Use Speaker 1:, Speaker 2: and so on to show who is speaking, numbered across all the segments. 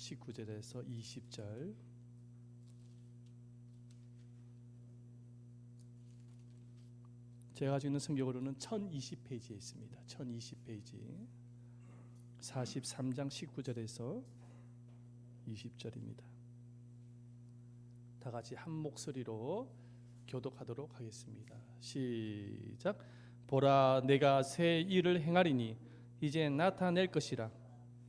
Speaker 1: 19절에서 20절. 제가 가지고 있는 성경으로는 1020페이지에 있습니다. 1020페이지 43장 19절에서 20절입니다. 다 같이 한 목소리로 교독하도록 하겠습니다. 시작. 보라, 내가 새 일을 행하리니 이제 나타낼 것이라.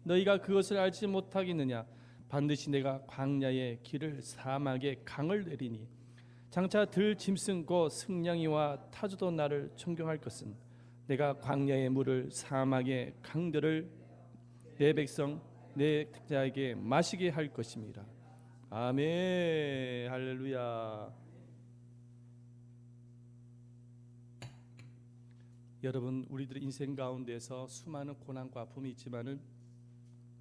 Speaker 1: 너희가 그것을 알지 못하겠느냐? 반드시 내가 광야의 길을 사막의 강을 내리니 장차 들 짐승 곧 승냥이와 타주도 나를 존경할 것은 내가 광야의 물을 사막의 강들을 내 백성 내 자에게 마시게 할 것입니다. 아멘. 할렐루야. 여러분, 우리들의 인생 가운데서 수많은 고난과 아픔이 있지만은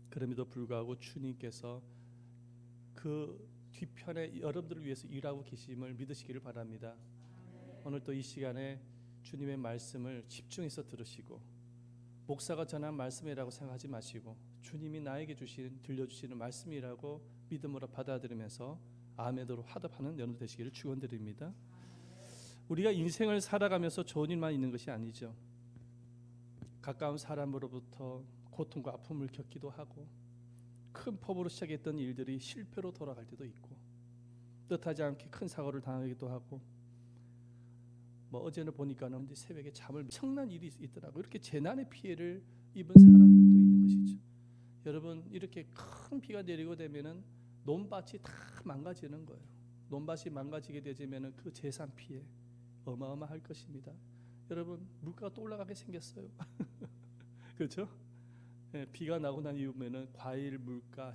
Speaker 1: 그럼에도 불구하고 주님께서 그 뒤편에 여러분들을 위해서 일하고 계심을 믿으시기를 바랍니다. 오늘 또 이 시간에 주님의 말씀을 집중해서 들으시고, 목사가 전한 말씀이라고 생각하지 마시고 주님이 나에게 들려주시는 말씀이라고 믿음으로 받아들이면서 아멘으로 화답하는 여러분 되시기를 축원드립니다. 우리가 인생을 살아가면서 좋은 일만 있는 것이 아니죠. 가까운 사람으로부터 고통과 아픔을 겪기도 하고, 큰 폭으로 시작했던 일들이 실패로 돌아갈 때도 있고, 뜻하지 않게 큰 사고를 당하기도 하고, 어제는 보니까는 새벽에 잠을 엄청난 일이 있더라고요. 이렇게 재난의 피해를 입은 사람들도 있는 것이죠. 여러분, 이렇게 큰 비가 내리고 되면은 논밭이 다 망가지는 거예요. 논밭이 망가지게 되면은 그 재산 피해 어마어마할 것입니다. 여러분, 물가가 또 올라가게 생겼어요. 그렇죠? 비가 나고 난 이후에는 과일 물가,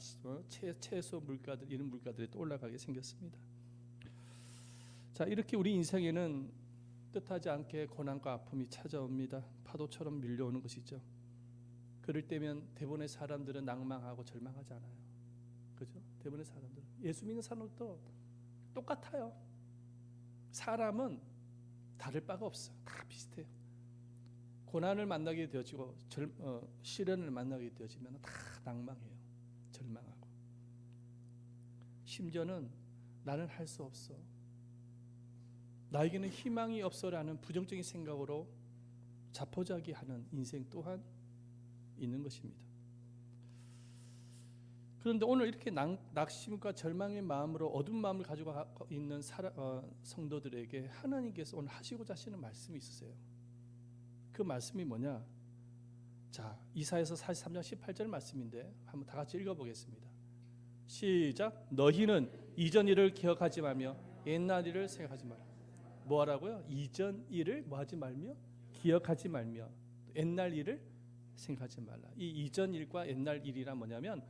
Speaker 1: 채소 물가들, 이런 물가들이 또 올라가게 생겼습니다. 자, 이렇게 우리 인생에는 뜻하지 않게 고난과 아픔이 찾아옵니다. 파도처럼 밀려오는 것이죠. 그럴 때면 대부분의 사람들은 낭망하고 절망하지 않아요. 그죠? 대부분의 사람들, 예수 믿는 사람들도 똑같아요. 사람은 다를 바가 없어요. 다 비슷해요. 고난을 만나게 되어지고 시련을 만나게 되어지면 다 낭망해요. 절망하고. 심지어는 나는 할 수 없어, 나에게는 희망이 없어라는 부정적인 생각으로 자포자기하는 인생 또한 있는 것입니다. 그런데 오늘 이렇게 낙심과 절망의 마음으로 어두운 마음을 가지고 있는 성도들에게 하나님께서 오늘 하시고자 하시는 말씀이 있으세요. 그 말씀이 뭐냐? 자, 이사야서 43장 18절 말씀인데 한번 다 같이 읽어보겠습니다. 시작. 너희는 이전 일을 기억하지 말며 옛날 일을 생각하지 말라. 뭐하라고요? 이전 일을 뭐하지 말며 기억하지 말며 옛날 일을 생각하지 말라. 이 이전 일과 옛날 일이란 뭐냐면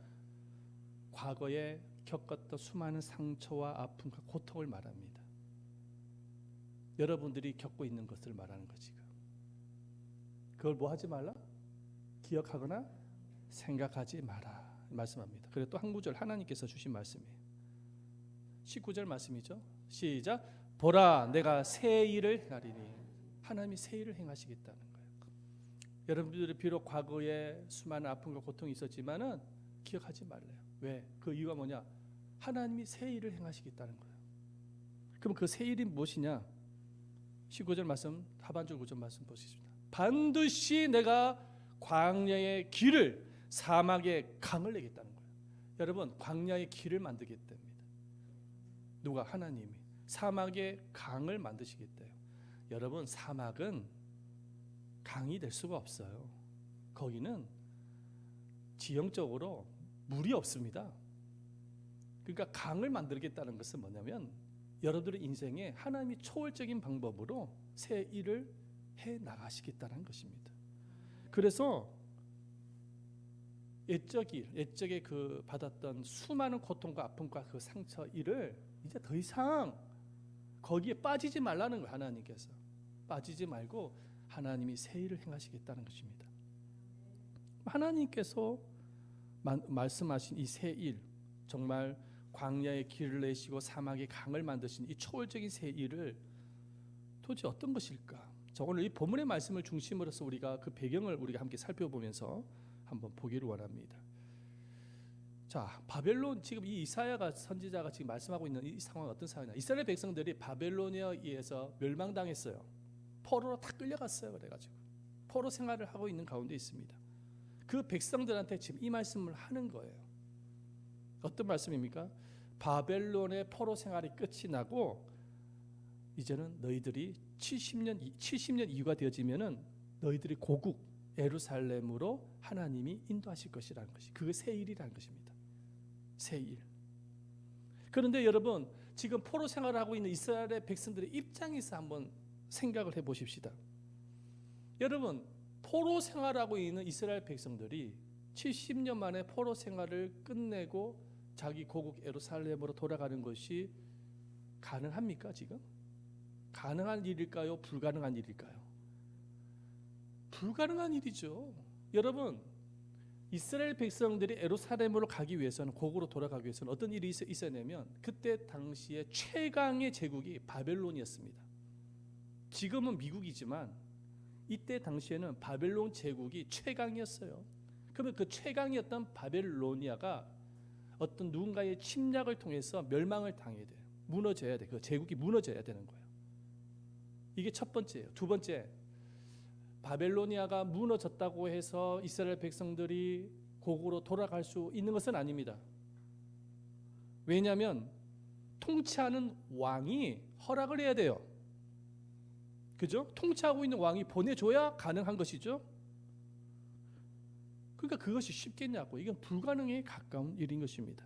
Speaker 1: 과거에 겪었던 수많은 상처와 아픔과 고통을 말합니다. 여러분들이 겪고 있는 것을 말하는 거지. 그걸 뭐 하지 말라? 기억하거나 생각하지 마라 말씀합니다. 그리고 또 한 구절 하나님께서 주신 말씀이에요. 19절 말씀이죠. 시작. 보라, 내가 새 일을 행하리니. 하나님이 새 일을 행하시겠다는 거예요. 여러분들이 비록 과거에 수많은 아픔과 고통이 있었지만은 기억하지 말래요. 왜? 그 이유가 뭐냐? 하나님이 새 일을 행하시겠다는 거예요. 그럼 그 새 일이 무엇이냐? 19절 말씀 하반절 9절 말씀 보시겠습니다. 반드시 내가 광야의 길을 사막의 강을 내겠다는 거예요. 여러분, 광야의 길을 만들겠답니다. 누가? 하나님이 사막의 강을 만드시겠대요. 여러분, 사막은 강이 될 수가 없어요. 거기는 지형적으로 물이 없습니다. 그러니까 강을 만들겠다는 것은 뭐냐면 여러분들의 인생에 하나님이 초월적인 방법으로 새 일을 해 나가시겠다는 것입니다. 그래서 옛적에 그 받았던 수많은 고통과 아픔과 그 상처 일을 이제 더 이상 거기에 빠지지 말라는 거예요. 하나님께서 빠지지 말고 하나님이 새 일을 행하시겠다는 것입니다. 하나님께서 말씀하신 이 새 일, 정말 광야의 길을 내시고 사막의 강을 만드신 이 초월적인 새 일을 도대체 어떤 것일까? 자, 오늘 이 본문의 말씀을 중심으로서 우리가 그 배경을 우리가 함께 살펴보면서 한번 보기를 원합니다. 자, 바벨론 지금 이 이사야가 선지자가 지금 말씀하고 있는 이 상황은 어떤 상황이냐? 이스라엘 백성들이 바벨론에 의해서 멸망당했어요. 포로로 다 끌려갔어요. 그래가지고 포로 생활을 하고 있는 가운데 있습니다. 그 백성들한테 지금 이 말씀을 하는 거예요. 어떤 말씀입니까? 바벨론의 포로 생활이 끝이 나고 이제는 너희들이 70년 이후가 되어지면은 너희들이 고국 예루살렘으로 하나님이 인도하실 것이라는 것이, 그게 새일이라는 것입니다. 새일. 그런데 여러분, 지금 포로 생활을 하고 있는 이스라엘의 백성들의 입장에서 한번 생각을 해보십시다. 여러분, 포로 생활하고 있는 이스라엘 백성들이 70년 만에 포로 생활을 끝내고 자기 고국 예루살렘으로 돌아가는 것이 가능합니까? 지금 가능한 일일까요? 불가능한 일일까요? 불가능한 일이죠. 여러분, 이스라엘 백성들이 예루살렘으로 가기 위해서는, 고국으로 돌아가기 위해서는 어떤 일이 있었냐면, 그때 당시에 최강의 제국이 바벨론이었습니다. 지금은 미국이지만 이때 당시에는 바벨론 제국이 최강이었어요. 그러면 그 최강이었던 바벨로니아가 어떤 누군가의 침략을 통해서 멸망을 당해야 돼요. 무너져야 돼. 그 제국이 무너져야 되는 거예요. 이게 첫 번째예요. 두 번째, 바벨로니아가 무너졌다고 해서 이스라엘 백성들이 고국으로 돌아갈 수 있는 것은 아닙니다. 왜냐하면 통치하는 왕이 허락을 해야 돼요. 그죠? 통치하고 있는 왕이 보내줘야 가능한 것이죠. 그러니까 그것이 쉽겠냐고. 이건 불가능에 가까운 일인 것입니다.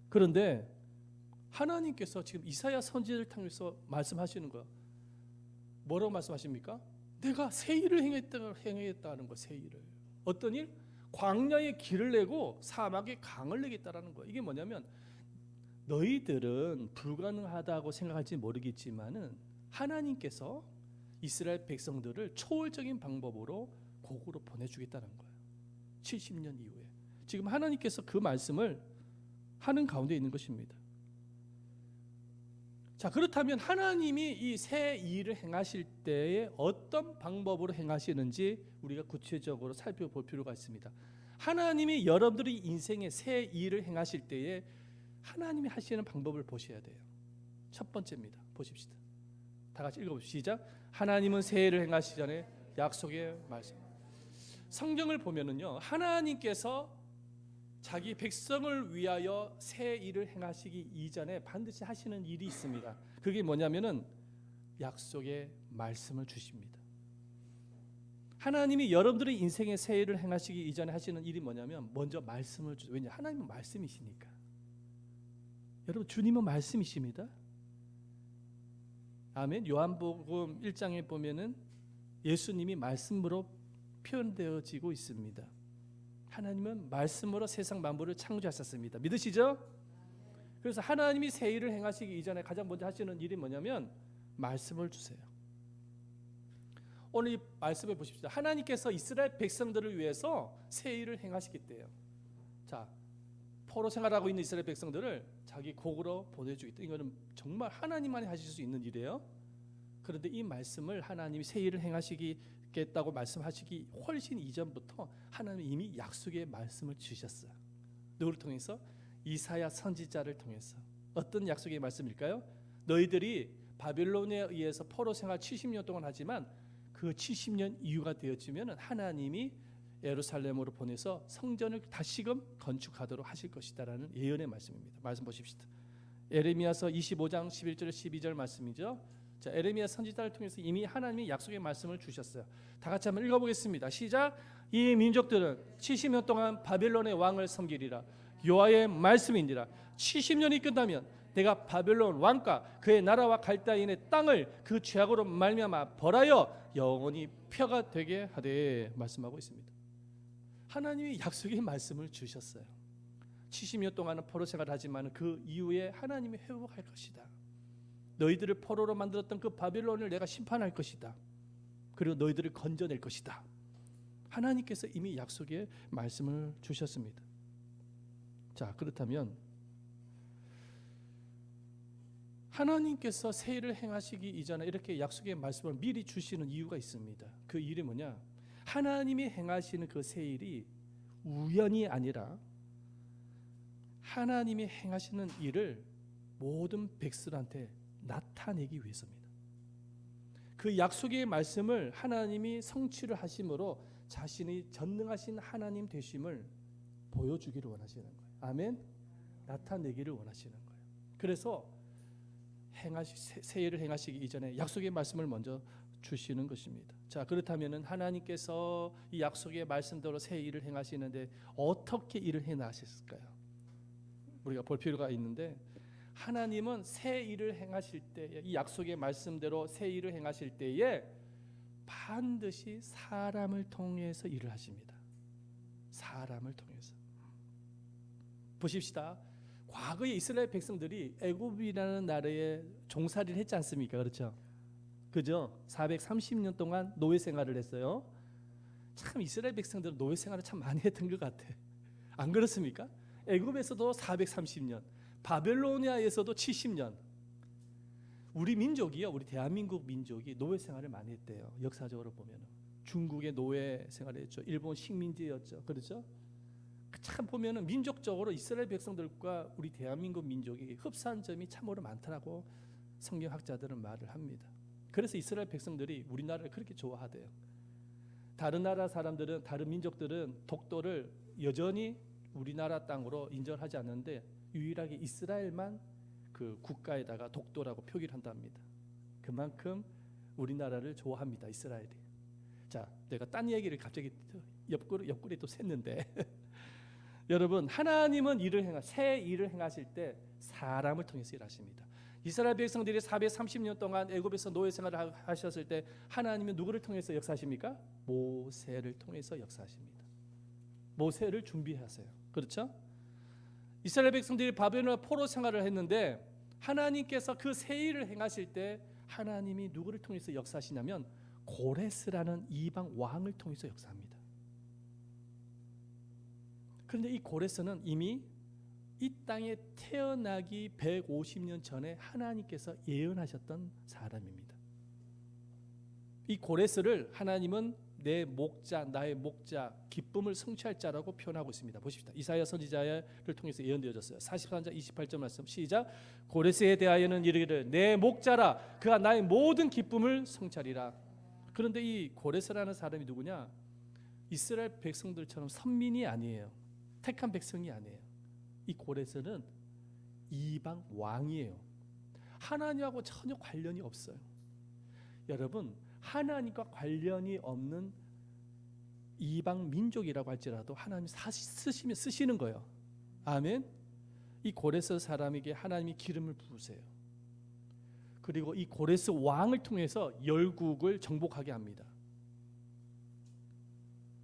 Speaker 1: 그런데 하나님께서 지금 이사야 선지자를 통해서 말씀하시는 거, 뭐라고 말씀하십니까? 내가 새 일을 행했다는 거. 새 일을. 어떤 일? 광야에 길을 내고 사막에 강을 내겠다라는 거. 이게 뭐냐면, 너희들은 불가능하다고 생각할지 모르겠지만은 하나님께서 이스라엘 백성들을 초월적인 방법으로 고국으로 보내주겠다는 거예요. 70년 이후에. 지금 하나님께서 그 말씀을 하는 가운데 있는 것입니다. 자, 그렇다면 하나님이 이 새 일을 행하실 때에 어떤 방법으로 행하시는지 우리가 구체적으로 살펴볼 필요가 있습니다. 하나님이 여러분들의 인생에 새 일을 행하실 때에 하나님이 하시는 방법을 보셔야 돼요. 첫 번째입니다. 보십시다. 다 같이 읽어봅시다. 시작. 하나님은 새 일을 행하시기 전에 약속의 말씀. 성경을 보면은요, 하나님께서 자기 백성을 위하여 새 일을 행하시기 이전에 반드시 하시는 일이 있습니다. 그게 뭐냐면은 약속의 말씀을 주십니다. 하나님이 여러분들의 인생에 새 일을 행하시기 이전에 하시는 일이 뭐냐면 먼저 말씀을 주세요. 왜냐? 하나님은 말씀이시니까. 여러분, 주님은 말씀이십니다. 아멘. 요한복음 1장에 보면은 예수님이 말씀으로 표현되어지고 있습니다. 하나님은 말씀으로 세상 만물을 창조하셨습니다. 믿으시죠? 그래서 하나님이 새 일을 행하시기 이전에 가장 먼저 하시는 일이 뭐냐면 말씀을 주세요. 오늘 이 말씀을 보십시오. 하나님께서 이스라엘 백성들을 위해서 새 일을 행하시기 때요. 자, 포로 생활하고 있는 이스라엘 백성들을 자기 고국으로 보내주겠다. 이거는 정말 하나님만이 하실 수 있는 일이에요. 그런데 이 말씀을 하나님이 새 일을 행하시겠다고 말씀하시기 훨씬 이전부터 하나님이 이미 약속의 말씀을 주셨어요. 누구를 통해서? 이사야 선지자를 통해서. 어떤 약속의 말씀일까요? 너희들이 바벨론에 의해서 포로 생활 70년 동안 하지만 그 70년 이후가 되어지면 하나님이 예루살렘으로 보내서 성전을 다시금 건축하도록 하실 것이다라는 예언의 말씀입니다. 말씀 보십시다. 에레미야서 25장 11절 12절 말씀이죠. 자, 에레미야 선지자를 통해서 이미 하나님이 약속의 말씀을 주셨어요. 다 같이 한번 읽어보겠습니다. 시작. 이 민족들은 70년 동안 바벨론의 왕을 섬기리라. 여호와의 말씀이니라. 70년이 끝나면 내가 바벨론 왕과 그의 나라와 갈대인의 땅을 그 죄악으로 말미암아 벌하여 영원히 표가 되게 하되 말씀하고 있습니다. 하나님이 약속의 말씀을 주셨어요. 70년 동안은 포로 생활을 하지만 그 이후에 하나님이 회복할 것이다. 너희들을 포로로 만들었던 그 바벨론을 내가 심판할 것이다. 그리고 너희들을 건져낼 것이다. 하나님께서 이미 약속의 말씀을 주셨습니다. 자, 그렇다면 하나님께서 새 일을 행하시기 이전에 이렇게 약속의 말씀을 미리 주시는 이유가 있습니다. 그 일이 뭐냐? 하나님이 행하시는 그 새 일이 우연이 아니라 하나님이 행하시는 일을 모든 백성한테 나타내기 위해서입니다. 그 약속의 말씀을 하나님이 성취를 하심으로 자신이 전능하신 하나님 되심을 보여주기를 원하시는 거예요. 아멘. 나타내기를 원하시는 거예요. 그래서 새 일을 행하시기 이전에 약속의 말씀을 먼저 주시는 것입니다. 자, 그렇다면은 하나님께서 이 약속의 말씀대로 새 일을 행하시는데 어떻게 일을 해나가셨을까요? 우리가 볼 필요가 있는데, 하나님은 새 일을 행하실 때, 이 약속의 말씀대로 새 일을 행하실 때에 반드시 사람을 통해서 일을 하십니다. 사람을 통해서. 보십시다. 과거에 이스라엘 백성들이 애굽이라는 나라에 종살이를 했지 않습니까? 그렇죠? 그죠? 430년 동안 노예 생활을 했어요. 참 이스라엘 백성들은 노예 생활을 참 많이 했던 것 같아. 안 그렇습니까? 애굽에서도 430년, 바벨로니아에서도 70년. 우리 민족이요, 우리 대한민국 민족이 노예 생활을 많이 했대요. 역사적으로 보면 중국의 노예 생활을 했죠. 일본 식민지였죠. 그렇죠? 참 보면은 민족적으로 이스라엘 백성들과 우리 대한민국 민족이 흡사한 점이 참으로 많다라고 성경학자들은 말을 합니다. 그래서 이스라엘 백성들이 우리나라를 그렇게 좋아하대요. 다른 나라 사람들은, 다른 민족들은 독도를 여전히 우리나라 땅으로 인정하지 않는데 유일하게 이스라엘만 그 국가에다가 독도라고 표기를 한답니다. 그만큼 우리나라를 좋아합니다, 이스라엘이. 자, 내가 딴 얘기를 갑자기 옆구리에 또 샜는데 여러분, 하나님은 새 일을 행하실 때 사람을 통해서 일하십니다. 이스라엘 백성들이 430년 동안 애굽에서 노예 생활을 하셨을 때 하나님은 누구를 통해서 역사하십니까? 모세를 통해서 역사하십니다. 모세를 준비하세요. 그렇죠? 이스라엘 백성들이 바벨론 포로 생활을 했는데 하나님께서 그 새 일을 행하실 때 하나님이 누구를 통해서 역사하시냐면 고레스라는 이방 왕을 통해서 역사합니다. 그런데 이 고레스는 이미 이 땅에 태어나기 150년 전에 하나님께서 예언하셨던 사람입니다. 이 고레스를 하나님은 내 목자, 나의 목자, 기쁨을 성취할 자라고 표현하고 있습니다. 보십시다. 이사야 선지자를 통해서 예언되어졌어요. 43장 28절 말씀 시작. 고레스에 대하여는 이르기를 내 목자라, 그가 나의 모든 기쁨을 성취하리라. 그런데 이 고레스라는 사람이 누구냐? 이스라엘 백성들처럼 선민이 아니에요. 택한 백성이 아니에요. 이 고레스는 이방 왕이에요. 하나님하고 전혀 관련이 없어요. 여러분, 하나님과 관련이 없는 이방 민족이라고 할지라도 하나님이 쓰시는 거예요. 아멘. 이 고레스 사람에게 하나님이 기름을 부으세요. 그리고 이 고레스 왕을 통해서 열국을 정복하게 합니다.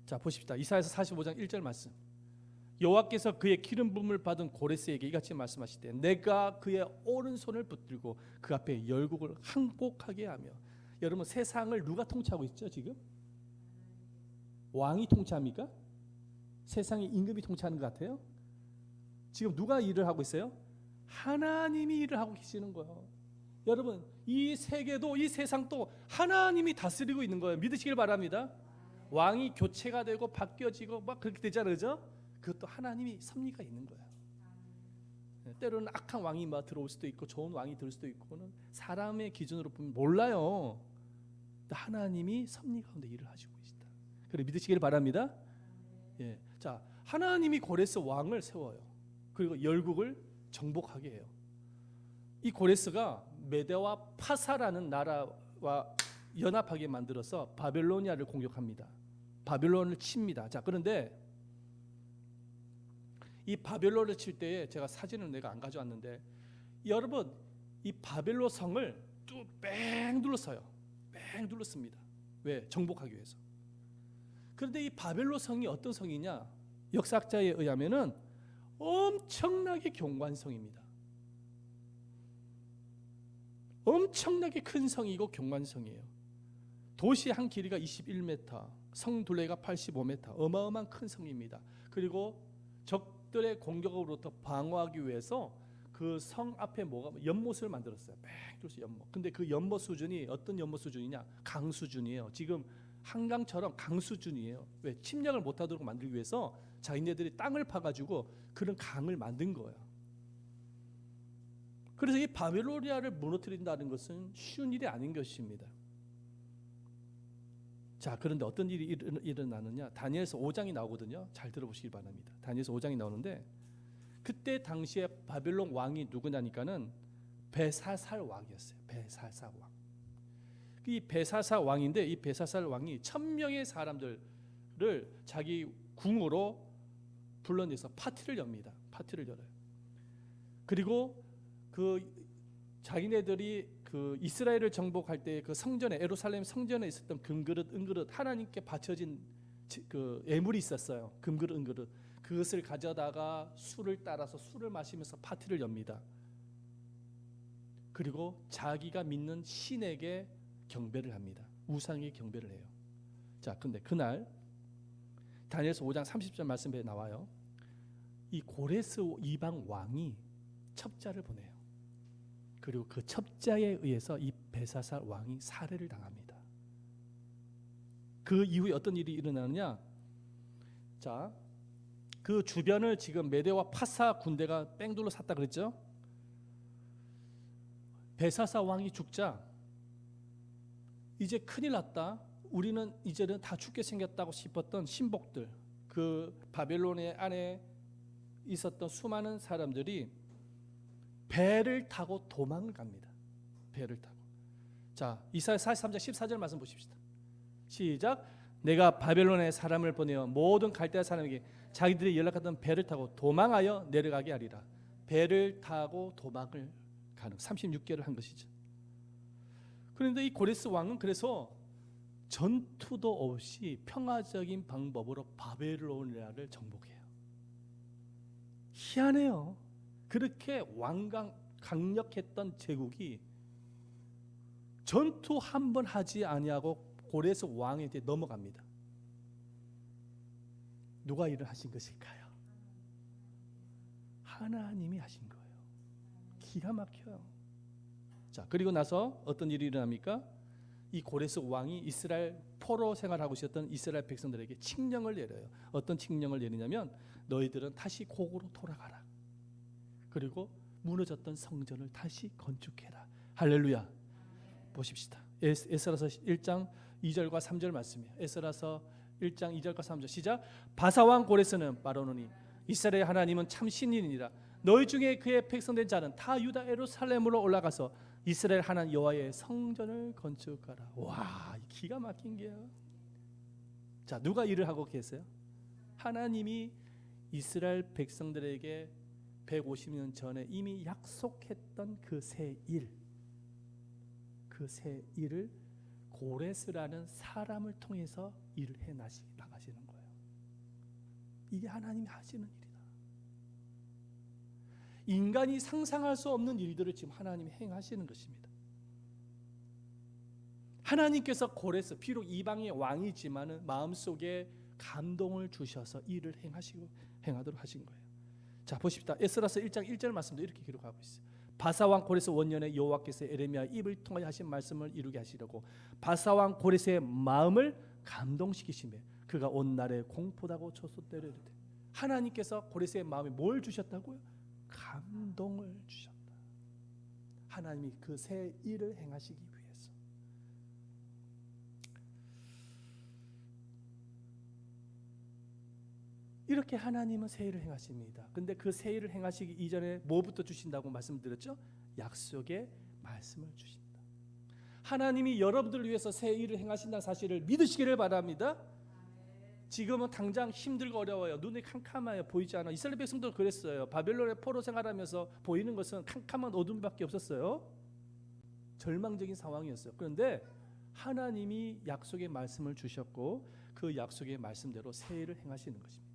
Speaker 1: 자, 보십시다. 이사야서 45장 1절 말씀. 여호와께서 그의 기름 부음을 받은 고레스에게 이같이 말씀하시되 내가 그의 오른손을 붙들고 그 앞에 열국을 항복하게 하며. 여러분, 세상을 누가 통치하고 있죠? 지금 왕이 통치합니까? 세상의 임금이 통치하는 것 같아요? 지금 누가 일을 하고 있어요? 하나님이 일을 하고 계시는 거예요. 여러분, 이 세계도 이 세상도 하나님이 다스리고 있는 거예요. 믿으시길 바랍니다. 왕이 교체가 되고 바뀌어지고 막 그렇게 되잖아요, 그죠? 그것도 하나님이 섭리가 있는 거예요. 때로는 악한 왕이 막 들어올 수도 있고 좋은 왕이 들 수도 있고는 사람의 기준으로 보면 몰라요. 하나님이 섭리 가운데 일을 하시고 계시다. 그래 믿으시길 바랍니다. 예, 자, 하나님이 고레스 왕을 세워요. 그리고 열국을 정복하게 해요. 이 고레스가 메대와 파사라는 나라와 연합하게 만들어서 바벨로니아를 공격합니다. 바벨론을 칩니다. 자, 그런데 이 바벨론을 칠 때에 제가 사진을 내가 안 가져왔는데 여러분, 이 바벨론 성을 뺑 둘러서요. 뺑 둘렀습니다. 왜? 정복하기 위해서. 그런데 이 바벨론 성이 어떤 성이냐? 역사학자에 의하면은 엄청나게 견고한성입니다. 엄청나게 큰 성이고 견고한성이에요. 도시 한 길이가 21m, 성 둘레가 85m, 어마어마한 큰 성입니다. 그리고 적들의 공격으로부터 방어하기 위해서 그 성 앞에 연못을 만들었어요. 뺑 둘러서 연못. 근데 그 연못 수준이 어떤 연못 수준이냐? 강 수준이에요. 지금 한강처럼 강 수준이에요. 왜? 침략을 못하도록 만들기 위해서 자기네들이 땅을 파가지고 그런 강을 만든 거예요. 그래서 이 바벨로니아를 무너뜨린다는 것은 쉬운 일이 아닌 것입니다. 자, 그런데 어떤 일이 일어나느냐? 다니엘서 5장이 나오거든요. 잘 들어보시기 바랍니다. 다니엘서 5장이 나오는데 그때 당시에 바벨론 왕이 누구냐니까는 벨사살 왕이었어요. 벨사살 왕. 이 벨사살 왕인데 이 벨사살 왕이 1000명의 사람들을 자기 궁으로 불러내서 파티를 엽니다. 파티를 열어요. 그리고 그 자기네들이 그 이스라엘을 정복할 때 그 성전에 예루살렘 성전에 있었던 금그릇, 은그릇 하나님께 바쳐진 그 예물이 있었어요. 금그릇, 은그릇. 그것을 가져다가 술을 따라서 술을 마시면서 파티를 엽니다. 그리고 자기가 믿는 신에게 경배를 합니다. 우상에게 경배를 해요. 자, 근데 그날 다니엘서 5장 30절 말씀에 나와요. 이 고레스 이방 왕이 첩자를 보내요. 그리고 그 첩자에 의해서 이 벨사살 왕이 살해를 당합니다. 그 이후에 어떤 일이 일어나느냐? 자, 그 주변을 지금 메대와 파사 군대가 뺑돌로 샀다 그랬죠? 벨사살 왕이 죽자 이제 큰일 났다. 우리는 이제는 다 죽게 생겼다고 싶었던 신복들, 그 바벨론의 안에 있었던 수많은 사람들이 배를 타고 도망을 갑니다. 배를 타고. 자, 이사야 43장 14절 말씀 보십시다. 시작. 내가 바벨론의 사람을 보내어 모든 갈대아 사람에게 자기들이 연락하던 배를 타고 도망하여 내려가게 하리라. 배를 타고 도망을 가는 36개를 한 것이죠. 그런데 이 고레스 왕은 그래서 전투도 없이 평화적인 방법으로 바벨로니아를 정복해요. 희한해요. 그렇게 강력했던 제국이 전투 한 번 하지 아니하고 고레스 왕에게 넘어갑니다. 누가 일을 하신 것일까요? 하나님이 하신 거예요. 기가 막혀요. 자, 그리고 나서 어떤 일이 일어납니까? 이 고레스 왕이 이스라엘 포로 생활하고 있었던 이스라엘 백성들에게 칙령을 내려요. 어떤 칙령을 내리냐면 너희들은 다시 고국으로 돌아가라. 그리고 무너졌던 성전을 다시 건축해라. 할렐루야. 보십시다. 에스라서 1장 2절과 3절 말씀이에요. 에스라서 1장 2절과 3절 시작. 바사왕 고레스는 말하노니 이스라엘 하나님은 참 신이니라. 너희 중에 그의 백성된 자는 다 유다 예루살렘으로 올라가서 이스라엘 하나님 여호와의 성전을 건축하라. 와, 기가 막힌 게요. 자, 누가 일을 하고 계세요? 하나님이 이스라엘 백성들에게 150년 전에 이미 약속했던 그 새 일, 그 새 일을 고레스라는 사람을 통해서 일을 해 나가시는 거예요. 이게 하나님이 하시는 일이다. 인간이 상상할 수 없는 일들을 지금 하나님이 행하시는 것입니다. 하나님께서 고레스, 비록 이방의 왕이지만은 마음속에 감동을 주셔서 일을 행하도록 하신 거예요. 자, 보십시다. 에스라서 1장 1절 말씀도 이렇게 기록하고 있어요. 바사왕 고레스 원년에 여호와께서 에레미야 입을 통하여 하신 말씀을 이루게 하시려고 바사왕 고레스의 마음을 감동시키시며 그가 온 날에 공포하고 초소대를 이르되. 하나님께서 고레스의 마음에 뭘 주셨다고요? 감동을 주셨다. 하나님이 그 새 일을 행하시기 위해서. 이렇게 하나님은 새 일을 행하십니다. 근데 그 새 일을 행하시기 이전에 뭐부터 주신다고 말씀드렸죠? 약속의 말씀을 주신다. 하나님이 여러분들을 위해서 새 일을 행하신다는 사실을 믿으시기를 바랍니다. 지금은 당장 힘들고 어려워요. 눈이 캄캄해요. 보이지 않아. 이스라엘 백성도 그랬어요. 바벨론의 포로 생활하면서 보이는 것은 캄캄한 어둠밖에 없었어요. 절망적인 상황이었어요. 그런데 하나님이 약속의 말씀을 주셨고 그 약속의 말씀대로 새 일을 행하시는 것입니다.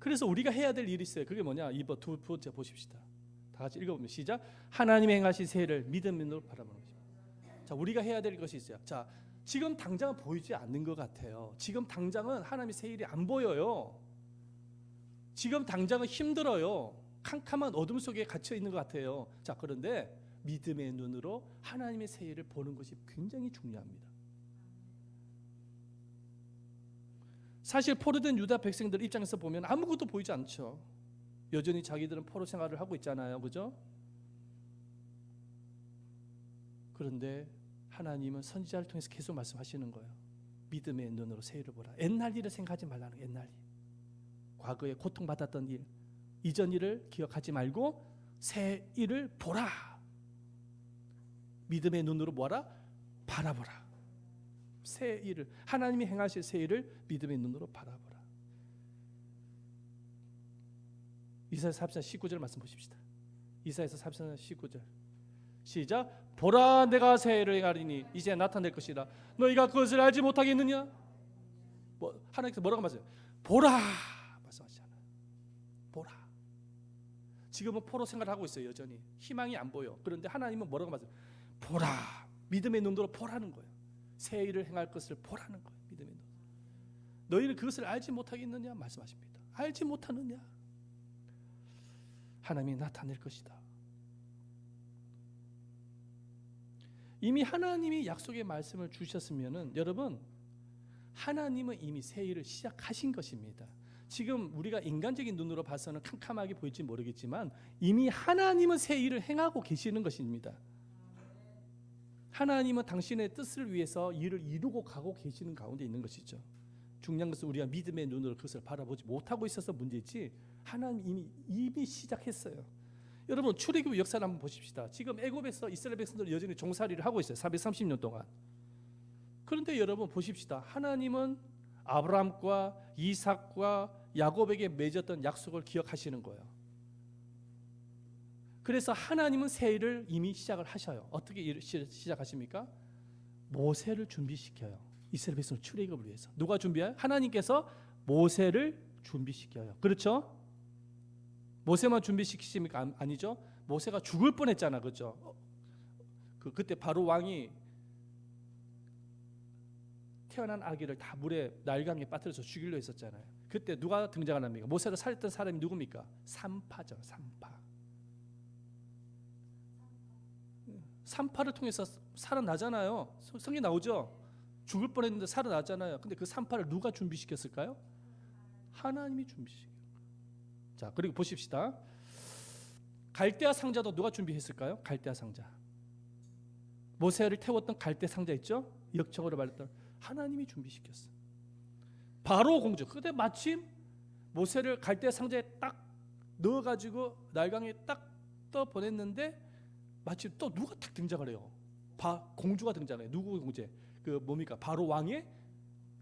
Speaker 1: 그래서 우리가 해야 될 일이 있어요. 그게 뭐냐? 이번 두 번째 보십시다. 다 같이 읽어보면 시작. 하나님이 행하신 새 일을 믿음으로 바라보는 것입니다. 자, 우리가 해야 될 것이 있어요. 자, 지금 당장은 보이지 않는 것 같아요. 지금 당장은 하나님의 새 일이 안 보여요. 지금 당장은 힘들어요. 캄캄한 어둠 속에 갇혀 있는 것 같아요. 자, 그런데 믿음의 눈으로 하나님의 새 일을 보는 것이 굉장히 중요합니다. 사실 포로된 유다 백성들 입장에서 보면 아무것도 보이지 않죠. 여전히 자기들은 포로 생활을 하고 있잖아요. 그죠? 그런데 하나님은 선지자를 통해서 계속 말씀하시는 거예요. 믿음의 눈으로 새 일을 보라. 옛날 일을 생각하지 말라는 거예요. 옛날 일. 과거에 고통받았던 일, 이전 일을 기억하지 말고 새 일을 보라. 믿음의 눈으로 뭐하라? 바라보라. 새 일을, 하나님이 행하실 새 일을 믿음의 눈으로 바라보라. 이사야서 44장 19절 말씀 보십시다. 이사야서 44장 19절 시작. 보라, 내가 새 일을 행하리니 이제 나타낼 것이라. 너희가 그것을 알지 못하겠느냐? 하나님께서 뭐라고 말씀하세요? 보라 말씀하시잖아요. 보라. 지금은 포로 생활하고 있어요. 여전히 희망이 안 보여. 그런데 하나님은 뭐라고 말씀하세요? 보라. 믿음의 눈으로 보라는 거예요. 새 일을 행할 것을 보라는 거예요. 믿음의 눈. 너희는 그것을 알지 못하겠느냐 말씀하십니다. 알지 못하느냐? 하나님이 나타낼 것이다. 이미 하나님이 약속의 말씀을 주셨으면은 여러분, 하나님은 이미 새 일을 시작하신 것입니다. 지금 우리가 인간적인 눈으로 봐서는 캄캄하게 보일지 모르겠지만 이미 하나님은 새 일을 행하고 계시는 것입니다. 하나님은 당신의 뜻을 위해서 일을 이루고 가고 계시는 가운데 있는 것이죠. 중요한 것은 우리가 믿음의 눈으로 그것을 바라보지 못하고 있어서 문제지, 하나님 이미 시작했어요. 여러분, 출애굽 역사를 한번 보십시다. 지금 애굽에서 이스라엘 백성들은 여전히 종살이를 하고 있어요. 430년 동안. 그런데 여러분 보십시다. 하나님은 아브라함과 이삭과 야곱에게 맺었던 약속을 기억하시는 거예요. 그래서 하나님은 새 일을 이미 시작을 하셔요. 어떻게 시작하십니까? 모세를 준비시켜요. 이스라엘 백성 출애굽을 위해서. 누가 준비해요? 하나님께서 모세를 준비시켜요. 그렇죠? 모세만 준비시키십니까? 아니죠. 모세가 죽을 뻔했잖아, 그렇죠? 그때 바로 왕이 태어난 아기를 다 물에 날강에 빠뜨려서 죽이려 했었잖아요. 그때 누가 등장을 합니까? 모세를 살렸던 사람이 누굽니까? 산파죠, 산파. 산파를 통해서 살아나잖아요. 성경에 나오죠. 죽을 뻔했는데 살아나잖아요. 근데 그 산파를 누가 준비시켰을까요? 하나님이 준비시켰어요. 자, 그리고 보십시다. 갈대아 상자도 누가 준비했을까요? 갈대아 상자. 모세를 태웠던 갈대 상자 있죠? 역청으로 말했던 하나님이 준비시켰어요. 바로 공주. 그때 마침 모세를 갈대 상자에 딱 넣어가지고 날강에 딱 떠 보냈는데 마침 또 누가 딱 등장을 해요. 공주가 등장해요. 누구 공주? 그 뭡니까? 바로 왕의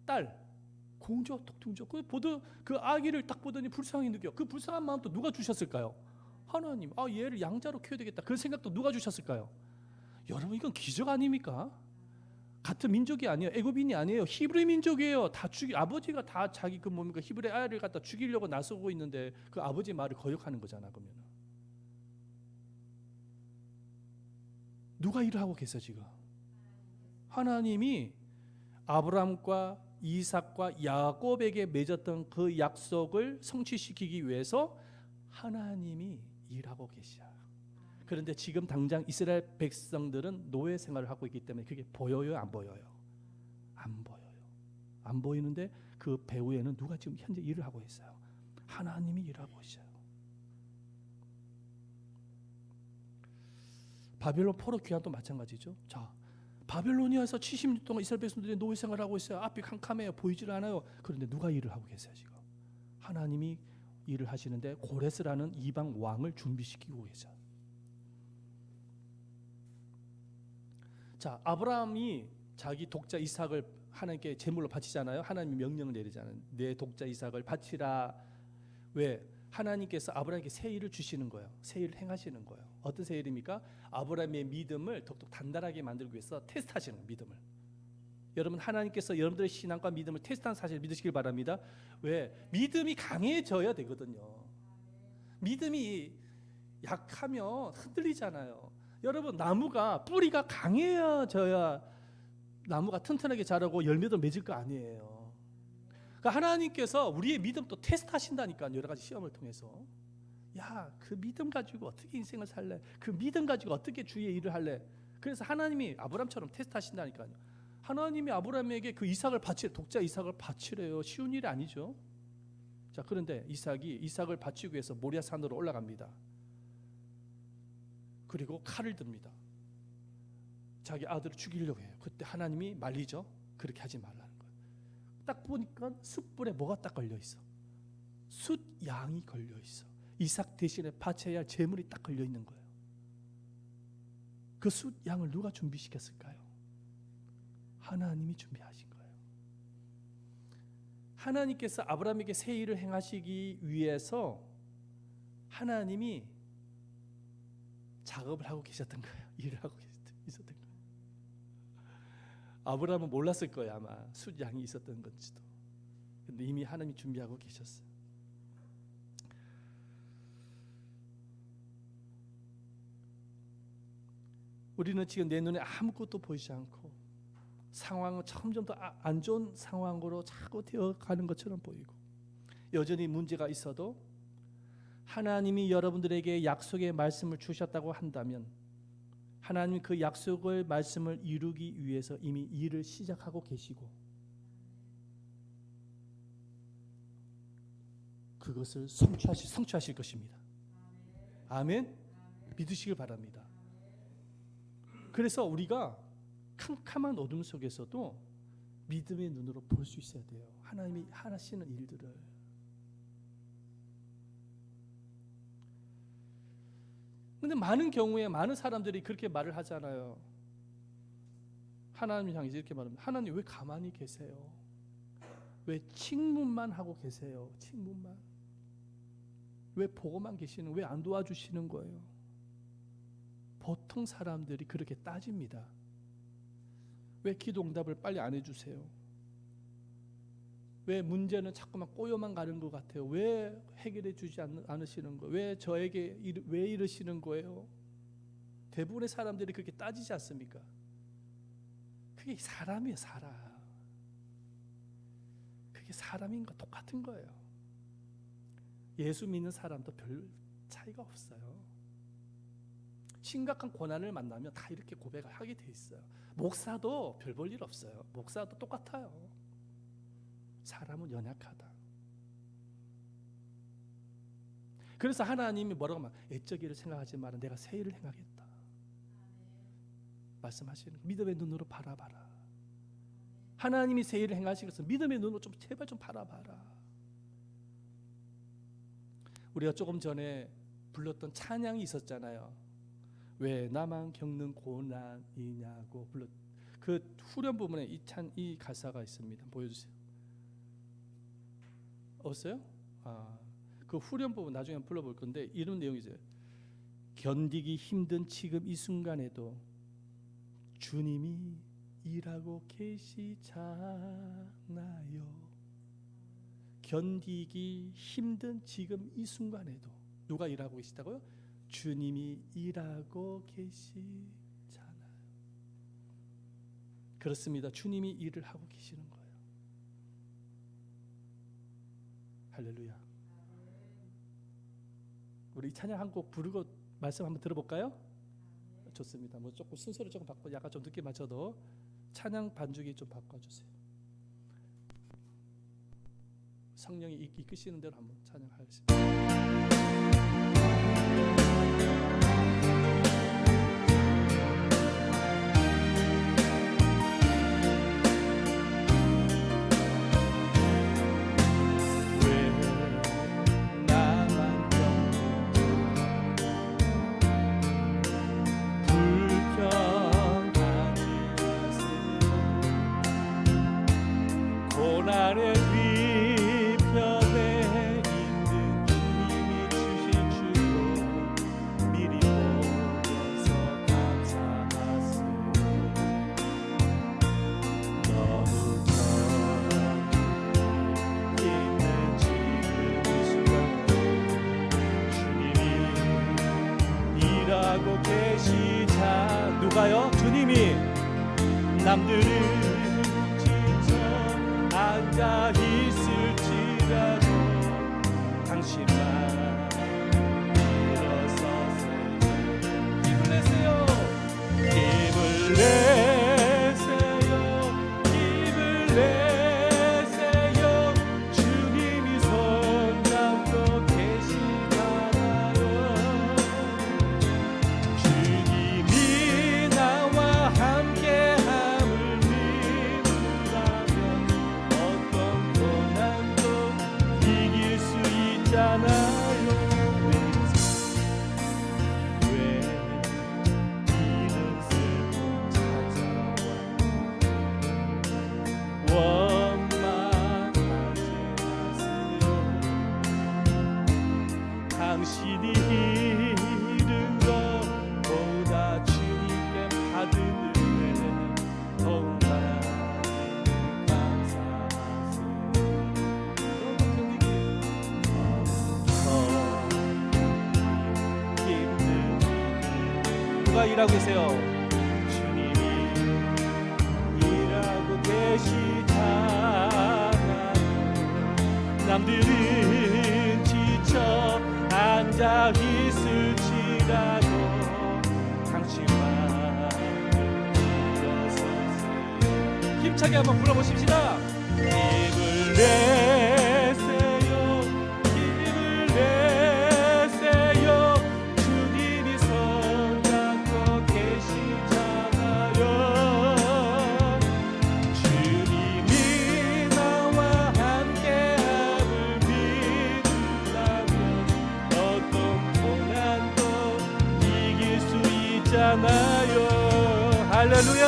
Speaker 1: 딸. 공주가 딱 등장. 그 아기를 딱 보더니 불쌍히 느껴. 그 불쌍한 마음 또 누가 주셨을까요? 하나님. 얘를 양자로 키워야 되겠다. 그 생각도 누가 주셨을까요? 여러분, 이건 기적 아닙니까? 같은 민족이 아니에요. 애굽인이 아니에요. 히브리 민족이에요. 아버지가 다 자기 히브리 아이를 갖다 죽이려고 나서고 있는데 그 아버지 말을 거역하는 거잖아. 그러면 누가 일을 하고 계세요 지금? 하나님이 아브라함과 이삭과 야곱에게 맺었던 그 약속을 성취시키기 위해서 하나님이 일하고 계셔요. 그런데 지금 당장 이스라엘 백성들은 노예 생활을 하고 있기 때문에 그게 보여요, 안 보여요? 안 보여요. 안 보이는데 그 배후에는 누가 지금 현재 일을 하고 있어요? 하나님이 일하고 있어요. 바벨론 포로 귀환도 마찬가지죠. 자, 바벨로니아에서 70년 동안 이스라엘 백성들이 노예 생활을 하고 있어요. 앞이 캄캄해요. 보이질 않아요. 그런데 누가 일을 하고 계세요 지금? 하나님이 일을 하시는데 고레스라는 이방 왕을 준비시키고 계세요. 자, 아브라함이 자기 독자 이삭을 하나님께 제물로 바치잖아요. 하나님이 명령을 내리잖아요. 내 독자 이삭을 바치라. 왜? 하나님께서 아브라함에게 새 일을 주시는 거예요. 새 일을 행하시는 거예요. 어떤 새 일입니까? 아브라함의 믿음을 더욱 단단하게 만들기 위해서 테스트하시는 거예요. 믿음을. 여러분, 하나님께서 여러분들의 신앙과 믿음을 테스트하는 사실을 믿으시길 바랍니다. 왜? 믿음이 강해져야 되거든요. 믿음이 약하면 흔들리잖아요. 여러분, 나무가 뿌리가 강해져야 나무가 튼튼하게 자라고 열매도 맺을 거 아니에요. 그러니까 하나님께서 우리의 믿음 또 테스트하신다니까, 여러 가지 시험을 통해서. 야, 그 믿음 가지고 어떻게 인생을 살래? 그 믿음 가지고 어떻게 주의 일을 할래? 그래서 하나님이 아브람처럼 테스트하신다니까요. 하나님이 아브람에게 그 이삭을 독자 이삭을 바치래요. 쉬운 일이 아니죠. 자, 그런데 이삭을 바치기 위해서 모리아 산으로 올라갑니다. 그리고 칼을 듭니다. 자기 아들을 죽이려고 해요. 그때 하나님이 말리죠. 그렇게 하지 말라는 거예요. 딱 보니까 숯불에 뭐가 딱 걸려 있어? 숫양이 걸려 있어. 이삭 대신에 바쳐야 할 제물이 딱 걸려 있는 거예요. 그 숫양을 누가 준비시켰을까요? 하나님이 준비하신 거예요. 하나님께서 아브라함에게 새 일을 행하시기 위해서 하나님이 작업을 하고 계셨던 거예요. 일을 하고 있었던 거예요. 아브라함은 몰랐을 거예요. 아마 숫양이 있었던 건지도. 근데 이미 하나님이 준비하고 계셨어요. 우리는 지금 내 눈에 아무것도 보이지 않고 상황은 점점 더 안 좋은 상황으로 자꾸 되어가는 것처럼 보이고, 여전히 문제가 있어도 하나님이 여러분들에게 약속의 말씀을 주셨다고 한다면 하나님이 그 약속의 말씀을 이루기 위해서 이미 일을 시작하고 계시고 그것을 성취하실 것입니다. 아멘. 믿으시길 바랍니다. 그래서 우리가 캄캄한 어둠 속에서도 믿음의 눈으로 볼 수 있어야 돼요. 하나님이 하시는 일들을. 근데 많은 경우에 많은 사람들이 그렇게 말을 하잖아요. 하나님을 향해서 이렇게 말합니다. 하나님 왜 가만히 계세요? 왜 칭문만 하고 계세요? 칭문만. 왜 보고만 계시는, 왜 안 도와주시는 거예요? 보통 사람들이 그렇게 따집니다. 왜 기도 응답을 빨리 안 해주세요? 왜 문제는 자꾸만 꼬여만 가는 것 같아요? 왜 해결해 주지 않으시는 거예요? 왜 저에게 왜 이러시는 거예요? 대부분의 사람들이 그렇게 따지지 않습니까? 그게 사람이에요, 사람. 그게 사람인 거 똑같은 거예요. 예수 믿는 사람도 별 차이가 없어요. 심각한 고난을 만나면 다 이렇게 고백을 하게 돼 있어요. 목사도 별 볼 일 없어요. 목사도 똑같아요. 사람은 연약하다. 그래서 하나님이 뭐라고 말? 애적이를 생각하지 마라. 내가 새 일을 행하겠다. 말씀하시는 믿음의 눈으로 바라봐라. 하나님이 새 일을 행하시겠어. 믿음의 눈으로 좀 제발 좀 바라봐라. 우리가 조금 전에 불렀던 찬양이 있었잖아요. 왜 나만 겪는 고난이냐고 불렀. 그 후렴 부분에 이 가사가 있습니다. 보여주세요. 없어요? 그 후렴 부분 나중에 불러볼 건데 이런 내용이죠. 견디기 힘든 지금 이 순간에도 주님이 일하고 계시잖아요. 견디기 힘든 지금 이 순간에도 누가 일하고 계시다고요? 주님이 일하고 계시잖아요. 그렇습니다. 주님이 일을 하고 계시는 거예요. 할렐루야. 우리 찬양 한 곡 부르고 말씀 한번 들어볼까요? 좋습니다. 뭐 조금 순서를 조금 바꿔, 약간 좀 늦게 맞춰도 찬양 반주기 좀 바꿔주세요. 성령이 이끄시는 대로 한번 찬양하겠습니다. 고난의 뒤편에 있는 주님이 주신 축복 미리 보면서 감사하세요. 너무 전 있는 지금 이 순간 주님이 일하고 계시자. 누가요? 주님이 남들을 앉아 있을지라도 당신만 누가 일하고 계세요?
Speaker 2: 주님이 일하고 계시잖아요. 남들은 지쳐 앉아 있을지라도 당신만 일어서세요.
Speaker 1: 힘차게 한번 불러보십시다.
Speaker 2: 힘을 내세요, 힘을 내세요. 주님이 손 잡고 계시잖아요. 주님이 나와 함께함을 믿는다면 어떤 고난도 이길 수 있잖아요. 할렐루야.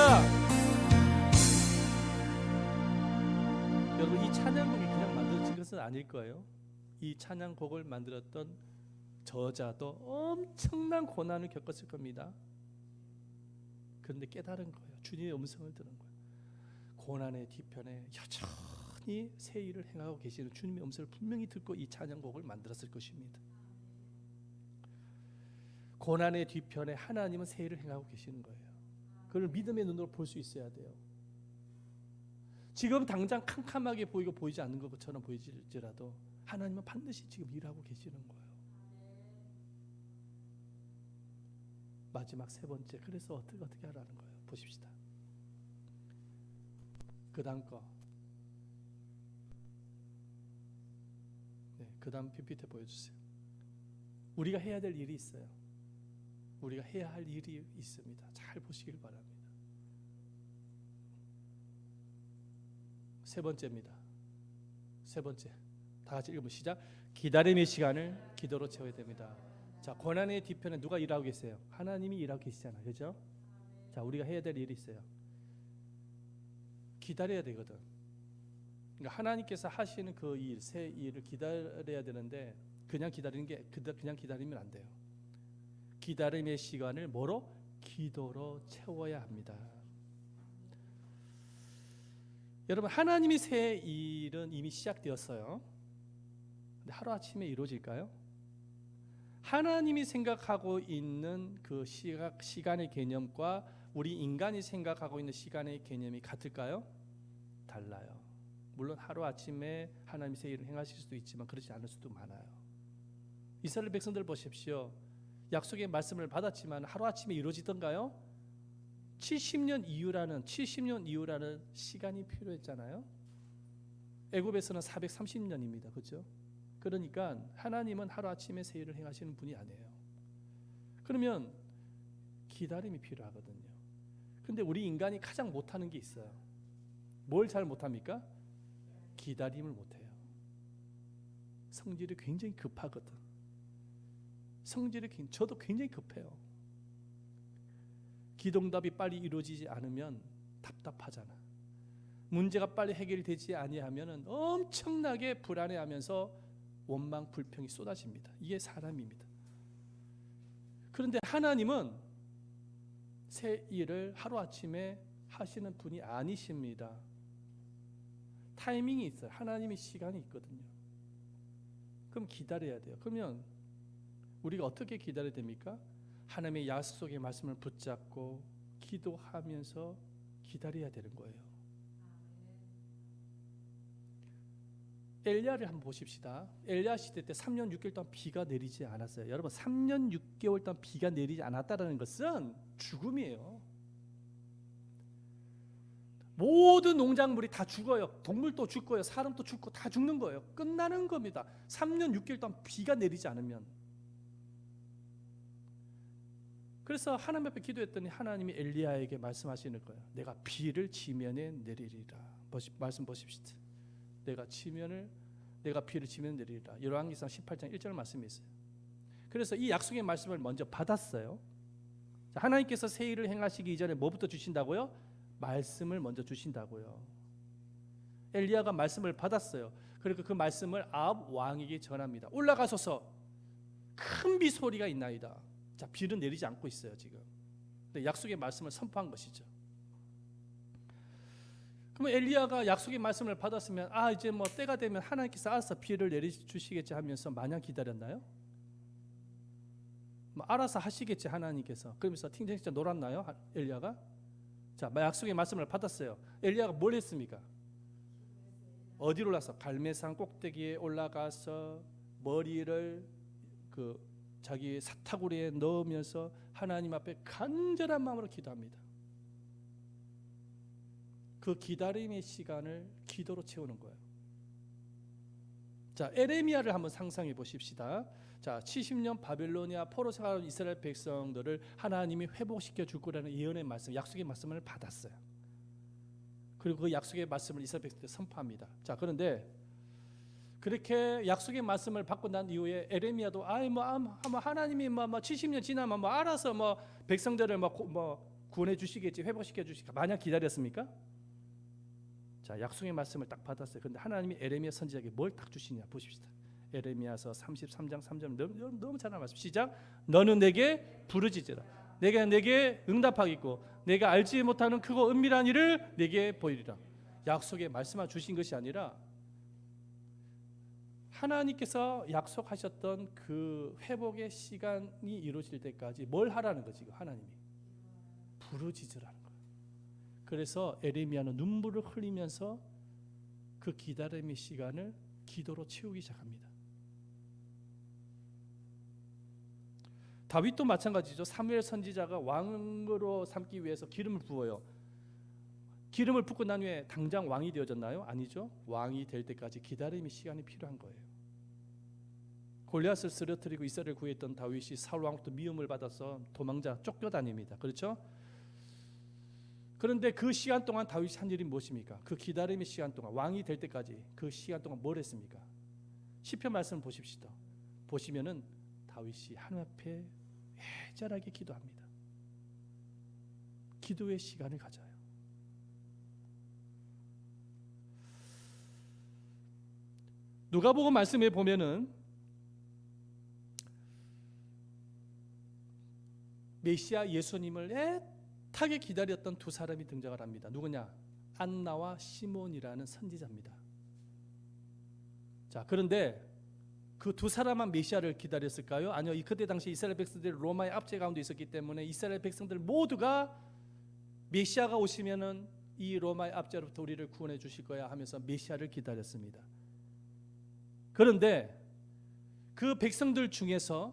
Speaker 1: 여러분, 이 찬양곡이 그냥 만들어진 것은 아닐 거예요. 이 찬양곡을 만들었던 저자도 엄청난 고난을 겪었을 겁니다. 그런데 깨달은 거예요. 주님의 음성을 들은 거예요. 고난의 뒤편에 여전히 새 일을 행하고 계시는 주님의 음성을 분명히 듣고 이 찬양곡을 만들었을 것입니다. 고난의 뒤편에 하나님은 새 일을 행하고 계시는 거예요. 그걸 믿음의 눈으로 볼 수 있어야 돼요. 지금 당장 캄캄하게 보이고 보이지 않는 것처럼 보이지라도 하나님은 반드시 지금 일하고 계시는 거예요. 마지막 세 번째, 그래서 어떻게 하라는 거예요. 보십시다. 그 다음 거, 그 다음 PPT 보여주세요. 우리가 해야 될 일이 있어요. 우리가 해야 할 일이 있습니다. 잘 보시길 바랍니다. 세 번째입니다. 세 번째, 다 같이 읽으면 시작. 기다림의 시간을 기도로 채워야 됩니다. 자, 고난의 뒤편에 누가 일하고 계세요? 하나님이 일하고 계시잖아요, 그렇죠? 자, 우리가 해야 될 일이 있어요. 기다려야 되거든. 그러니까 하나님께서 하시는 그 일, 새 일을 기다려야 되는데 그냥 기다리는 게 그냥 기다리면 안 돼요. 기다림의 시간을 뭐로? 기도로 채워야 합니다. 여러분, 하나님이 새 일은 이미 시작되었어요. 근데 하루아침에 이루어질까요? 하나님이 생각하고 있는 그 시간의 개념과 우리 인간이 생각하고 있는 시간의 개념이 같을까요? 달라요. 물론 하루아침에 하나님이 새 일을 행하실 수도 있지만 그렇지 않을 수도 많아요. 이스라엘 백성들 보십시오. 약속의 말씀을 받았지만 하루아침에 이루어지던가요? 70년 이후라는 시간이 필요했잖아요. 애굽에서는 430년입니다. 그렇죠? 그러니까 하나님은 하루아침에 새 일을 행하시는 분이 아니에요. 그러면 기다림이 필요하거든요. 근데 우리 인간이 가장 못하는 게 있어요. 뭘 잘 못합니까? 기다림을 못해요. 성질이 굉장히 급하거든. 저도 굉장히 급해요. 기도응답이 빨리 이루어지지 않으면 답답하잖아. 문제가 빨리 해결되지 아니하면 엄청나게 불안해하면서 원망, 불평이 쏟아집니다. 이게 사람입니다. 그런데 하나님은 새 일을 하루아침에 하시는 분이 아니십니다. 타이밍이 있어요. 하나님의 시간이 있거든요. 그럼 기다려야 돼요. 그러면 우리가 어떻게 기다려야 됩니까? 하나님의 약속의 말씀을 붙잡고 기도하면서 기다려야 되는 거예요. 엘리야를 한번 보십시다. 엘리야 시대 때 3년 6개월 동안 비가 내리지 않았어요. 여러분, 3년 6개월 동안 비가 내리지 않았다는 것은 죽음이에요. 모든 농작물이 다 죽어요. 동물도 죽고요, 사람도 죽고 다 죽는 거예요. 끝나는 겁니다. 3년 6개월 동안 비가 내리지 않으면. 그래서 하나님 앞에 기도했더니 하나님이 엘리야에게 말씀하시는 거예요. 내가 비를 지면에 내리리라. 말씀 보십시오. 내가 비를 지면에 내리리라. 열왕기상 18장 1절 말씀이 있어요. 그래서 이 약속의 말씀을 먼저 받았어요. 자, 하나님께서 새 일을 행하시기 이전에 뭐부터 주신다고요? 말씀을 먼저 주신다고요. 엘리야가 말씀을 받았어요. 그리고 그 말씀을 아합 왕에게 전합니다. 올라가소서, 큰 비 소리가 있나이다. 자, 비는 내리지 않고 있어요 지금. 근데 약속의 말씀을 선포한 것이죠. 그러면 엘리야가 약속의 말씀을 받았으면 이제 뭐 때가 되면 하나님께서 알아서 비를 내려주시겠지 하면서 마냥 기다렸나요? 뭐 알아서 하시겠지 하나님께서. 그러면서 팅팅팅 놀았나요? 엘리야가? 자, 약속의 말씀을 받았어요. 엘리야가 뭘 했습니까? 어디로 올라서? 갈멜산 꼭대기에 올라가서 머리를 그 자기 사타구리에 넣으면서 하나님 앞에 간절한 마음으로 기도합니다. 그 기다림의 시간을 기도로 채우는 거예요. 자, 에레미야를 한번 상상해 보십시다. 자, 70년 바벨로니아 포로 생활하는 이스라엘 백성들을 하나님이 회복시켜 줄 거라는 예언의 말씀, 약속의 말씀을 받았어요. 그리고 그 약속의 말씀을 이스라엘 백성들이 선포합니다. 자, 그런데 그렇게 약속의 말씀을 받고 난 이후에 에레미야도 하나님이 70년 지나면 알아서 백성들을 구원해 주시겠지, 회복시켜 주시겠지. 마냥 기다렸습니까? 자, 약속의 말씀을 딱 받았어요. 그런데 하나님이 에레미야 선지자에게 뭘 딱 주시냐 보십시다. 에레미야서 33장 3절 너무 잘하는 말씀. 시작. 너는 내게 부르짖으라. 내가 내게 응답하겠고 내가 알지 못하는 크고 은밀한 일을 내게 보이리라. 약속의 말씀만 주신 것이 아니라 하나님께서 약속하셨던 그 회복의 시간이 이루어질 때까지 뭘 하라는 거지? 하나님이 부르짖으라는 거예요. 그래서 에레미야는 눈물을 흘리면서 그 기다림의 시간을 기도로 채우기 시작합니다. 다윗도 마찬가지죠. 사무엘 선지자가 왕으로 삼기 위해서 기름을 부어요. 기름을 붓고 난 후에 당장 왕이 되어졌나요? 아니죠. 왕이 될 때까지 기다림의 시간이 필요한 거예요. 골리앗을 쓰러뜨리고 이스라엘을 구했던 다윗이 사울 왕부터 미움을 받아서 도망자 쫓겨다닙니다. 그렇죠? 그런데 그 시간 동안 다윗이 한 일이 무엇입니까? 그 기다림의 시간 동안 왕이 될 때까지 그 시간 동안 뭘 했습니까? 시편 말씀을 보십시다. 보시면은 다윗이 하나님 앞에 애절하게 기도합니다. 기도의 시간을 가져요. 누가복음 말씀에 보면은 메시아 예수님을 애타게 기다렸던 두 사람이 등장을 합니다. 누구냐? 안나와 시몬이라는 선지자입니다. 자, 그런데 그 두 사람만 메시아를 기다렸을까요? 아니요. 그때 당시 이스라엘 백성들이 로마의 압제 가운데 있었기 때문에 이스라엘 백성들 모두가 메시아가 오시면은 이 로마의 압제로부터 우리를 구원해 주실 거야 하면서 메시아를 기다렸습니다. 그런데 그 백성들 중에서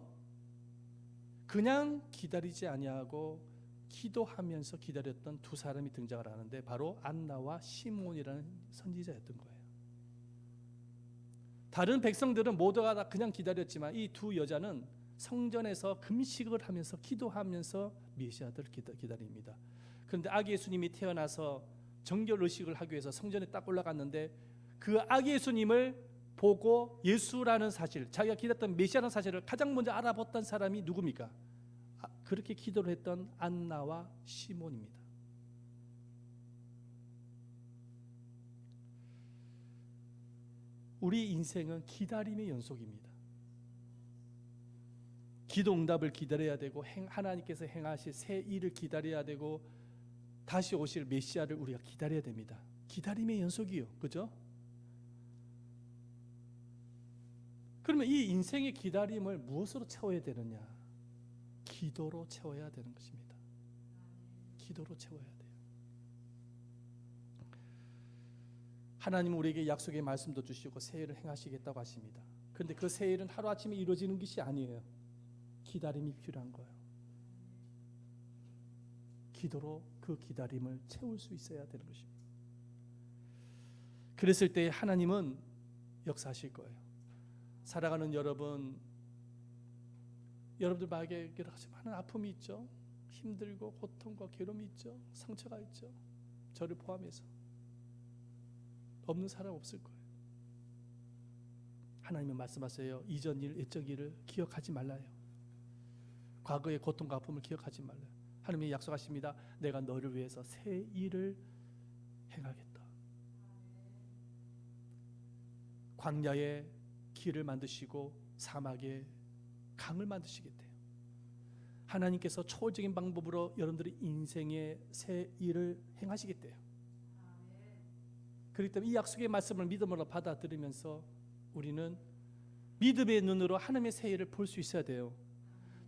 Speaker 1: 그냥 기다리지 아니하고 기도하면서 기다렸던 두 사람이 등장을 하는데 바로 안나와 시몬이라는 선지자였던 거예요. 다른 백성들은 모두가 다 그냥 기다렸지만 이 두 여자는 성전에서 금식을 하면서 기도하면서 메시아들을 기다립니다. 그런데 아기 예수님이 태어나서 정결 의식을 하기 위해서 성전에 딱 올라갔는데 그 아기 예수님을 보고 예수라는 사실, 자기가 기다렸던 메시아라는 사실을 가장 먼저 알아봤던 사람이 누굽니까? 그렇게 기도를 했던 안나와 시몬입니다. 우리 인생은 기다림의 연속입니다. 기도 응답을 기다려야 되고 하나님께서 행하실 새 일을 기다려야 되고 다시 오실 메시아를 우리가 기다려야 됩니다. 기다림의 연속이요. 그죠? 그러면 이 인생의 기다림을 무엇으로 채워야 되느냐? 기도로 채워야 되는 것입니다. 기도로 채워야 돼요. 하나님은 우리에게 약속의 말씀도 주시고 새 일을 행하시겠다고 하십니다. 그런데 그 새 일은 하루아침에 이루어지는 것이 아니에요. 기다림이 필요한 거예요. 기도로 그 기다림을 채울 수 있어야 되는 것입니다. 그랬을 때 하나님은 역사하실 거예요. 살아가는 여러분들 마음에 여러 가지 많은 아픔이 있죠. 힘들고 고통과 괴로움이 있죠. 상처가 있죠. 저를 포함해서 없는 사람 없을 거예요. 하나님은 말씀하세요. 이전 일, 옛적 일을 기억하지 말라요. 과거의 고통과 아픔을 기억하지 말라요. 하나님이 약속하십니다. 내가 너를 위해서 새 일을 행하겠다. 광야에 길을 만드시고 사막에 강을 만드시겠대요. 하나님께서 초월적인 방법으로 여러분들의 인생의 새 일을 행하시겠대요. 그렇기 때문에 이 약속의 말씀을 믿음으로 받아들이면서 우리는 믿음의 눈으로 하나님의 새 일을 볼 수 있어야 돼요.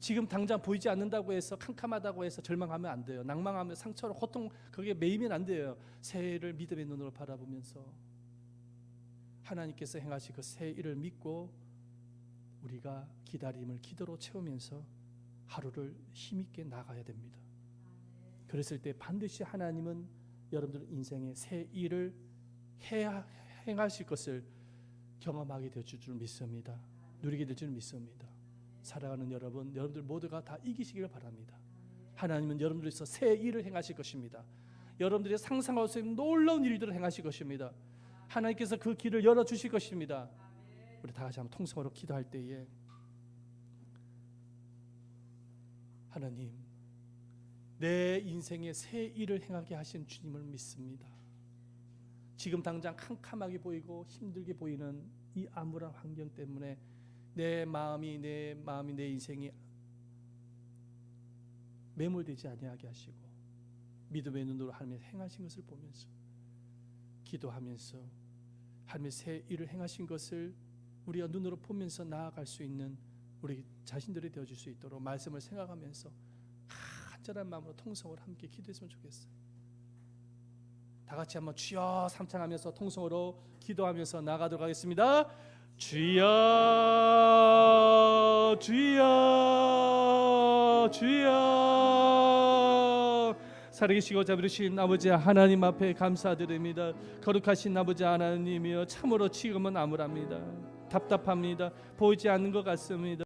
Speaker 1: 지금 당장 보이지 않는다고 해서 캄캄하다고 해서 절망하면 안 돼요. 낭망하면 상처로 고통 거기에 매이면 안 돼요. 새해를 믿음의 눈으로 바라보면서 하나님께서 행하실 그 새 일을 믿고 우리가 기다림을 기도로 채우면서 하루를 힘있게 나가야 됩니다. 그랬을 때 반드시 하나님은 여러분들 인생의 새 일을 행하실 것을 경험하게 될 줄 믿습니다. 누리게 될 줄 믿습니다. 사랑하는 여러분, 여러분들 모두가 다 이기시기를 바랍니다. 하나님은 여러분들에서 새 일을 행하실 것입니다. 여러분들이 상상할 수 있는 놀라운 일들을 행하실 것입니다. 하나님께서 그 길을 열어주실 것입니다. 우리 다 같이 한번 통성으로 기도할 때에 하나님, 내 인생에 새 일을 행하게 하신 주님을 믿습니다. 지금 당장 캄캄하게 보이고 힘들게 보이는 이 암울한 환경 때문에 내 마음이 내 인생이 매몰되지 아니하게 하시고 믿음의 눈으로 하나님의 행하신 것을 보면서 기도하면서 하나님의 새 일을 행하신 것을 우리가 눈으로 보면서 나아갈 수 있는 우리 자신들이 되어줄 수 있도록 말씀을 생각하면서 간절한 마음으로 통성으로 함께 기도했으면 좋겠어요. 다 같이 한번 주여 삼창하면서 통성으로 기도하면서 나가도록 하겠습니다. 주여 주여 주여. 살아계시고 자비로우신 아버지 하나님 앞에 감사드립니다. 거룩하신 아버지 하나님이여, 참으로 지금은 암울합니다. 답답합니다. 보이지 않는 것 같습니다.